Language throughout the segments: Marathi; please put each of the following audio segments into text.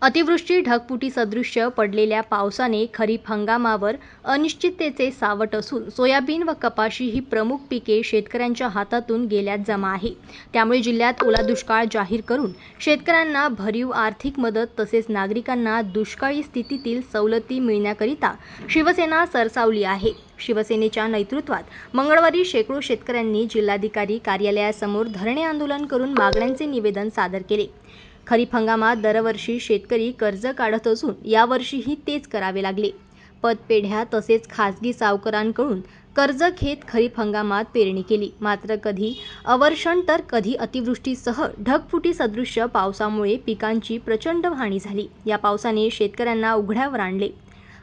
अतिवृष्टी ढगफुटी सदृश्य पडलेल्या पावसाने खरीप हंगामावर अनिश्चिततेचे सावट असून सोयाबीन व कपाशी ही प्रमुख पिके शेतकऱ्यांच्या हातातून गेल्यात जमा आहे। त्यामुळे जिल्ह्यात ओला दुष्काळ जाहीर करून शेतकऱ्यांना भरीव आर्थिक मदत तसेच नागरिकांना दुष्काळी स्थितीतील सवलती मिळण्याकरिता शिवसेना सरसावली आहे। शिवसेनेच्या नेतृत्वात मंगळवारी शेकडो शेतकऱ्यांनी जिल्हाधिकारी कार्यालयासमोर धरणे आंदोलन करून मागण्यांचे निवेदन सादर केले। खरीप हंगामात दरवर्षी शेतकरी कर्ज काढत असून यावर्षीही तेच करावे लागले। पतपेढ्या तसेच खासगी सावकारांकडून कर्ज घेत खरीप हंगामात पेरणी केली, मात्र कधी अवर्षण तर कधी अतिवृष्टीसह ढगफुटी सदृश्य पावसामुळे पिकांची प्रचंड हानी झाली। या पावसाने शेतकऱ्यांना उघड्यावर आणले।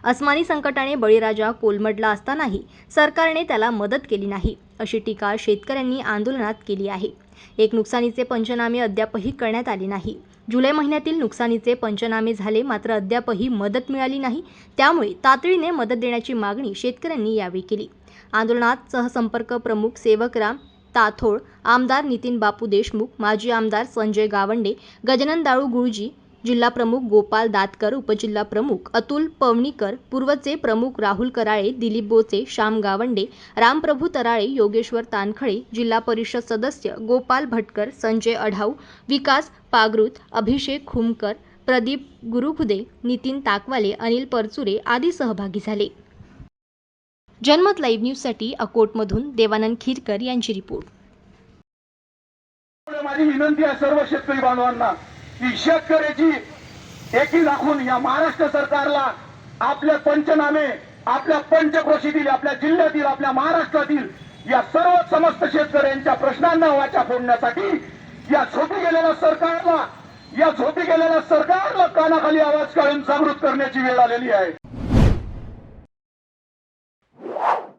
अस्मानी संकटाने बळीराजा कोलमडला असतानाही सरकारने त्याला मदत केली नाही, अशी टीका शेतकऱ्यांनी आंदोलनात केली आहे। एक नुकसानीचे पंचनामे अद्यापही करण्यात आले नाही। जुलै महिन्यातील नुकसानीचे पंचनामे झाले, मात्र अद्यापही मदत मिळाली नाही। त्यामुळे तातडीने मदत देण्याची मागणी शेतकऱ्यांनी यावेळी केली। आंदोलनात सहसंपर्क प्रमुख सेवकराम ताथोड, आमदार नितीन बापू देशमुख, माजी आमदार संजय गावंडे, गजानन दाळू गुळजी, जिल्हा प्रमुख गोपाल दातकर, उपजिल्हा प्रमुख अतुल पवनीकर, पूर्वचे प्रमुख राहुल कराळे, दिलीप बोचे, श्याम गावंडे, रामप्रभू तराळे, योगेश्वर तानखळे, जिल्हा परिषद सदस्य गोपाल भटकर, संजय अढाऊ, विकास पागरूत, अभिषेक खुमकर, प्रदीप गुरुखुदे, नितीन ताकवाले, अनिल परचुरे आदी सहभागी झाले। जनमत लाईव्ह न्यूजसाठी अकोटमधून देवानंद खिरकर यांची रिपोर्ट। माझी विनंती आहे सर्व शेतकरी बांधवांना की शेतकऱ्याची एकी दाखवून या महाराष्ट्र सरकारला आपल्या पंचनामे, आपल्या पंचक्रोशीतील, आपल्या जिल्ह्यातील, आपल्या महाराष्ट्रातील या सर्व समस्त शेतकऱ्यांच्या प्रश्नांना वाचा फोडण्यासाठी या झोपी गेलेल्या सरकारला कानाखाली आवाज काढून जागृत करण्याची वेळ आलेली आहे।